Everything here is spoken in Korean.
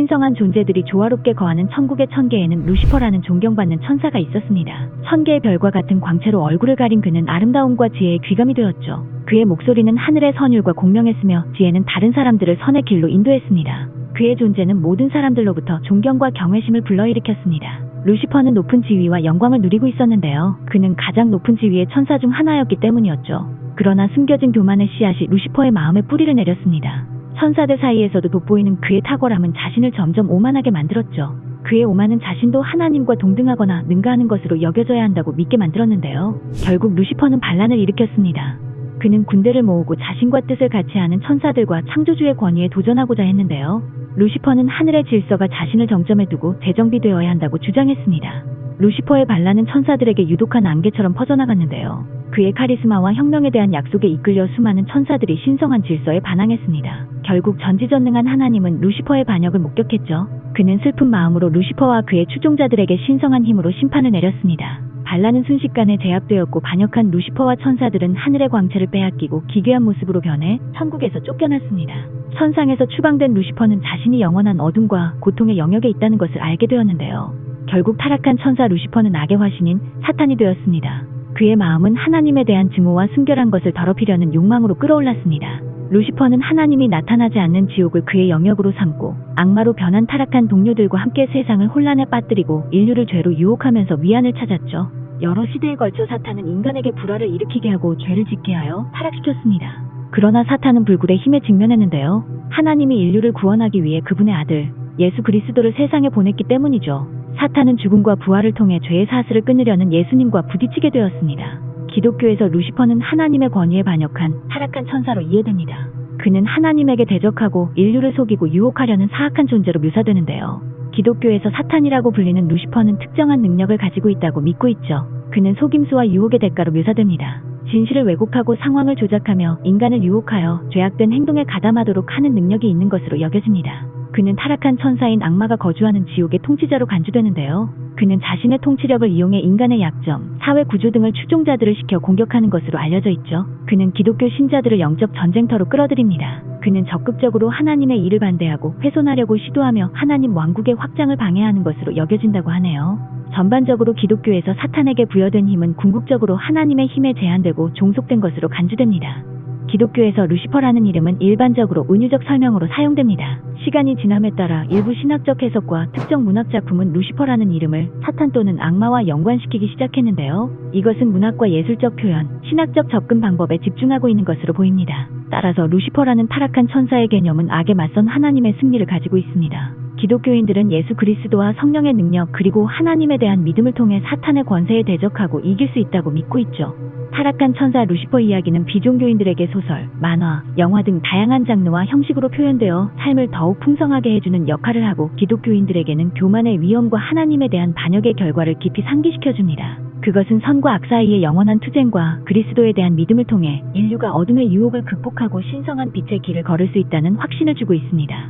신성한 존재들이 조화롭게 거하는 천국의 천계에는 루시퍼라는 존경받는 천사가 있었습니다. 천개의 별과 같은 광채로 얼굴을 가린 그는 아름다움과 지혜의 귀감이 되었죠. 그의 목소리는 하늘의 선율과 공명했으며 지혜는 다른 사람들을 선의 길로 인도했습니다. 그의 존재는 모든 사람들로부터 존경과 경외심을 불러일으켰습니다. 루시퍼는 높은 지위와 영광을 누리고 있었는데요. 그는 가장 높은 지위의 천사 중 하나였기 때문이었죠. 그러나 숨겨진 교만의 씨앗이 루시퍼의 마음에 뿌리를 내렸습니다. 천사들 사이에서도 돋보이는 그의 탁월함은 자신을 점점 오만하게 만들었죠. 그의 오만은 자신도 하나님과 동등하거나 능가하는 것으로 여겨져야 한다고 믿게 만들었는데요. 결국 루시퍼는 반란을 일으켰습니다. 그는 군대를 모으고 자신과 뜻을 같이 하는 천사들과 창조주의 권위에 도전하고자 했는데요. 루시퍼는 하늘의 질서가 자신을 정점에 두고 재정비되어야 한다고 주장했습니다. 루시퍼의 반란은 천사들에게 유독한 안개처럼 퍼져나갔는데요. 그의 카리스마와 혁명에 대한 약속에 이끌려 수많은 천사들이 신성한 질서에 반항했습니다. 결국 전지전능한 하나님은 루시퍼의 반역을 목격했죠. 그는 슬픈 마음으로 루시퍼와 그의 추종자들에게 신성한 힘으로 심판을 내렸습니다. 반란은 순식간에 제압되었고 반역한 루시퍼와 천사들은 하늘의 광채를 빼앗기고 기괴한 모습으로 변해 천국에서 쫓겨났습니다. 천상에서 추방된 루시퍼는 자신이 영원한 어둠과 고통의 영역에 있다는 것을 알게 되었는데요. 결국 타락한 천사 루시퍼는 악의 화신인 사탄이 되었습니다. 그의 마음은 하나님에 대한 증오와 순결한 것을 더럽히려는 욕망으로 끌어올랐습니다. 루시퍼는 하나님이 나타나지 않는 지옥을 그의 영역으로 삼고 악마로 변한 타락한 동료들과 함께 세상을 혼란에 빠뜨리고 인류를 죄로 유혹하면서 위안을 찾았죠. 여러 시대에 걸쳐 사탄은 인간에게 불화를 일으키게 하고 죄를 짓게 하여 타락시켰습니다. 그러나 사탄은 불굴의 힘에 직면했는데요. 하나님이 인류를 구원하기 위해 그분의 아들 예수 그리스도를 세상에 보냈기 때문이죠. 사탄은 죽음과 부활을 통해 죄의 사슬을 끊으려는 예수님과 부딪히게 되었습니다. 기독교에서 루시퍼는 하나님의 권위에 반역한 타락한 천사로 이해됩니다. 그는 하나님에게 대적하고 인류를 속이고 유혹하려는 사악한 존재로 묘사되는데요. 기독교에서 사탄이라고 불리는 루시퍼는 특정한 능력을 가지고 있다고 믿고 있죠. 그는 속임수와 유혹의 대가로 묘사됩니다. 진실을 왜곡하고 상황을 조작하며 인간을 유혹하여 죄악된 행동에 가담하도록 하는 능력이 있는 것으로 여겨집니다. 그는 타락한 천사인 악마가 거주하는 지옥의 통치자로 간주되는데요. 그는 자신의 통치력을 이용해 인간의 약점, 사회 구조 등을 추종자들을 시켜 공격하는 것으로 알려져 있죠. 그는 기독교 신자들을 영적 전쟁터로 끌어들입니다. 그는 적극적으로 하나님의 일을 반대하고 훼손하려고 시도하며 하나님 왕국의 확장을 방해하는 것으로 여겨진다고 하네요. 전반적으로 기독교에서 사탄에게 부여된 힘은 궁극적으로 하나님의 힘에 제한되고 종속된 것으로 간주됩니다. 기독교에서 루시퍼라는 이름은 일반적으로 은유적 설명으로 사용됩니다. 시간이 지남에 따라 일부 신학적 해석과 특정 문학 작품은 루시퍼라는 이름을 사탄 또는 악마와 연관시키기 시작했는데요. 이것은 문학과 예술적 표현, 신학적 접근 방법에 집중하고 있는 것으로 보입니다. 따라서 루시퍼라는 타락한 천사의 개념은 악에 맞선 하나님의 승리를 가지고 있습니다. 기독교인들은 예수 그리스도와 성령의 능력 그리고 하나님에 대한 믿음을 통해 사탄의 권세에 대적하고 이길 수 있다고 믿고 있죠. 타락한 천사 루시퍼 이야기는 비종교인들에게 소설, 만화, 영화 등 다양한 장르와 형식으로 표현되어 삶을 더욱 풍성하게 해주는 역할을 하고 기독교인들에게는 교만의 위험과 하나님에 대한 반역의 결과를 깊이 상기시켜줍니다. 그것은 선과 악 사이의 영원한 투쟁과 그리스도에 대한 믿음을 통해 인류가 어둠의 유혹을 극복하고 신성한 빛의 길을 걸을 수 있다는 확신을 주고 있습니다.